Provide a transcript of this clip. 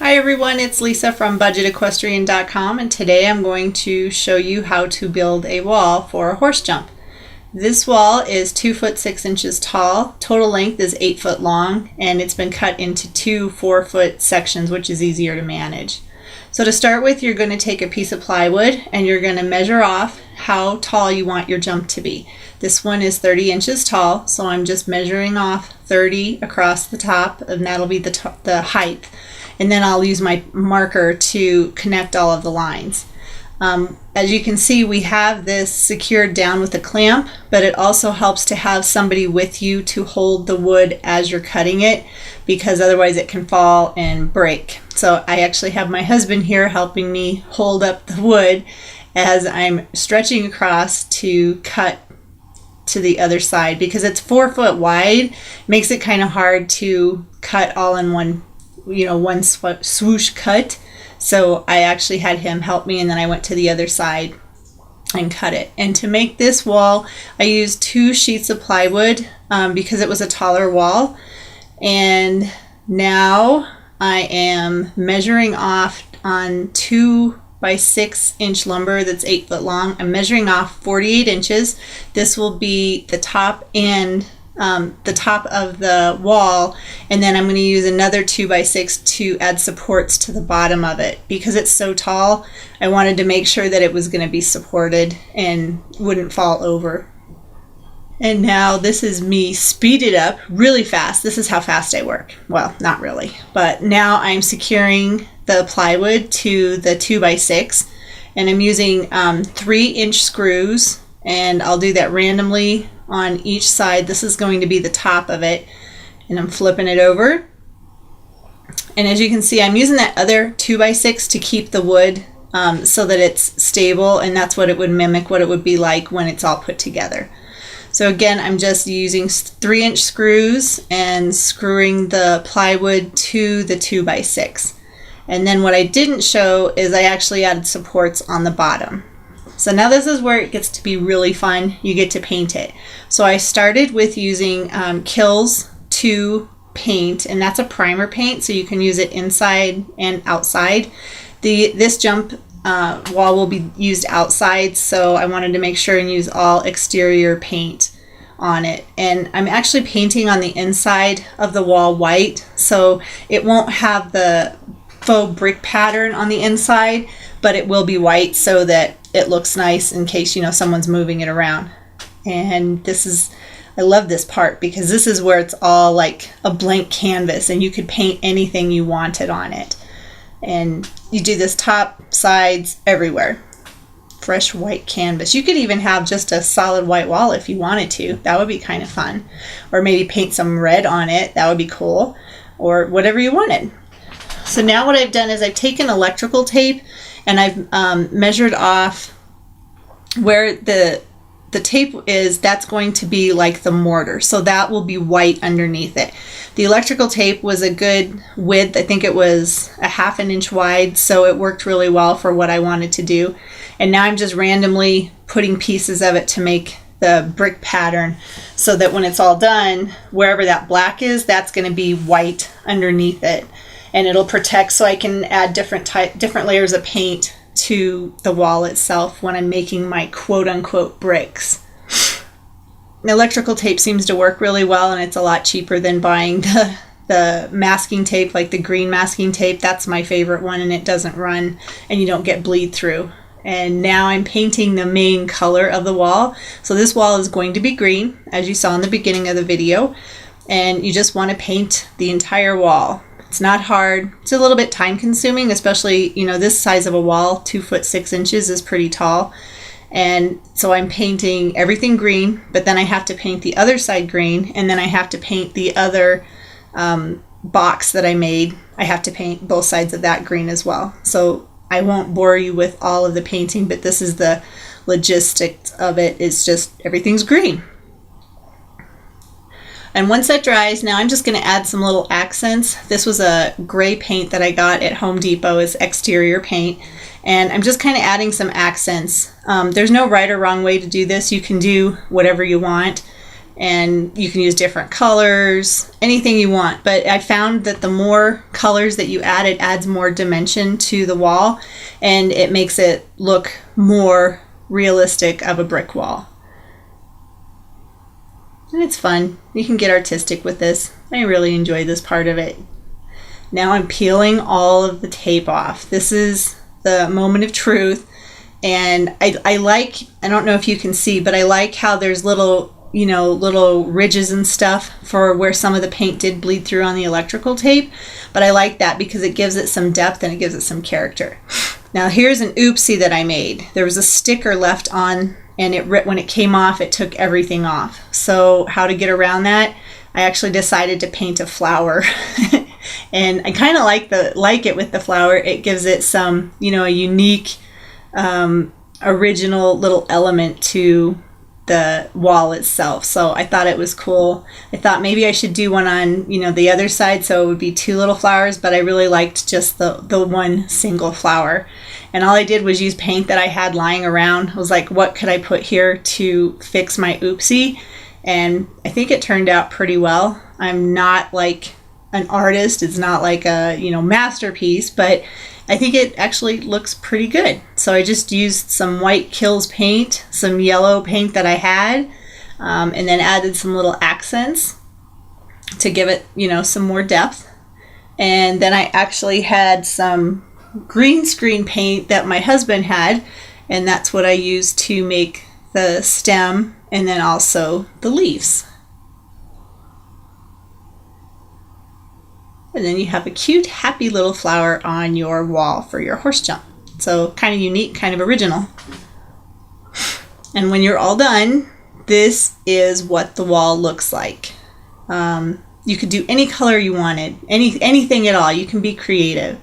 Hi everyone, it's Lisa from budgetequestrian.com, and today I'm going to show you how to build a wall for a horse jump. This wall is 2 foot 6 inches tall, total length is 8 foot long, and it's been cut into two 4 foot sections, which is easier to manage. So to start with, you're going to take a piece of plywood and you're going to measure off how tall you want your jump to be. This one is 30 inches tall, so I'm just measuring off 30 across the top, and that'll be the height. And then I'll use my marker to connect all of the lines. As you can see, we have this secured down with a clamp, but it also helps to have somebody with you to hold the wood as you're cutting it, because otherwise it can fall and break. So I actually have my husband here helping me hold up the wood as I'm stretching across to cut to the other side, because it's 4 foot wide, makes it kind of hard to cut all in one swoosh cut. So I actually had him help me, and then I went to the other side and cut it. And to make this wall, I used 2 sheets of plywood because it was a taller wall. And now I am measuring off on 2 by 6 inch lumber that's 8 foot long. I'm measuring off 48 inches. This will be the top end, the top of the wall, and then I'm going to use another 2 by 6 to add supports to the bottom of it. Because it's so tall, I wanted to make sure that it was going to be supported and wouldn't fall over. And now this is me speeded up really fast. This is how fast I work. Well, not really, but now I'm securing the plywood to the 2 by 6, and I'm using 3-inch screws, and I'll do that randomly on each side. This is going to be the top of it, and I'm flipping it over. And as you can see, I'm using that other 2 by 6 to keep the wood so that it's stable, and that's what it would mimic what it would be like when it's all put together. So again, I'm just using 3-inch screws and screwing the plywood to the 2 by 6. And then what I didn't show is I actually added supports on the bottom. So now this is where it gets to be really fun. You get to paint it. So I started with using Kills to paint, and that's a primer paint, so you can use it inside and outside. This jump wall will be used outside, so I wanted to make sure and use all exterior paint on it. And I'm actually painting on the inside of the wall white, so it won't have the faux brick pattern on the inside, but it will be white so that it looks nice in case someone's moving it around. And I love this part because this is where it's all like a blank canvas and you could paint anything you wanted on it. And you do this top, sides, everywhere. Fresh white canvas. You could even have just a solid white wall if you wanted to. That would be kind of fun. Or maybe paint some red on it. That would be cool. Or whatever you wanted. So now what I've done is I've taken electrical tape and I've measured off where the tape is. That's going to be like the mortar, so that will be white underneath it. The electrical tape was a good width. I think it was a 1/2 inch wide, so it worked really well for what I wanted to do. And now I'm just randomly putting pieces of it to make the brick pattern, so that when it's all done, wherever that black is, that's going to be white underneath it, and it'll protect, so I can add different layers of paint to the wall itself when I'm making my quote-unquote bricks. The electrical tape seems to work really well, and it's a lot cheaper than buying the masking tape, like the green masking tape. That's my favorite one, and it doesn't run and you don't get bleed through. And now I'm painting the main color of the wall. So this wall is going to be green, as you saw in the beginning of the video, and you just want to paint the entire wall. It's not hard. It's a little bit time consuming, especially, this size of a wall, 2 foot 6 inches is pretty tall. And so I'm painting everything green, but then I have to paint the other side green, and then I have to paint the other box that I made. I have to paint both sides of that green as well. So I won't bore you with all of the painting, but this is the logistics of it. It's just everything's green. And once that dries, now I'm just going to add some little accents. This was a gray paint that I got at Home Depot as exterior paint. And I'm just kind of adding some accents. There's no right or wrong way to do this. You can do whatever you want. and you can use different colors, anything you want. But I found that the more colors that you add, it adds more dimension to the wall, and it makes it look more realistic of a brick wall. And it's fun. You can get artistic with this. I really enjoy this part of it. Now I'm peeling all of the tape off. This is the moment of truth. And I like, I don't know if you can see, but I like how there's little ridges and stuff for where some of the paint did bleed through on the electrical tape. But I like that because it gives it some depth and it gives it some character. Now here's an oopsie that I made. There was a sticker left on, and when it came off, it took everything off. So how to get around that? I actually decided to paint a flower. And I kind of like it with the flower. It gives it some, a unique, original little element to the wall itself. So I thought it was cool. I thought maybe I should do one on, the other side, so it would be two little flowers, but I really liked just the one single flower. And all I did was use paint that I had lying around. I was like, what could I put here to fix my oopsie? And I think it turned out pretty well. I'm not like an artist. It's not like a, masterpiece, but I think it actually looks pretty good. So I just used some white Kills paint, some yellow paint that I had, and then added some little accents to give it, some more depth. And then I actually had some green screen paint that my husband had, and that's what I used to make the stem and then also the leaves. And then you have a cute, happy little flower on your wall for your horse jump. So kind of unique, kind of original. And when you're all done, this is what the wall looks like. You could do any color you wanted, anything at all. You can be creative.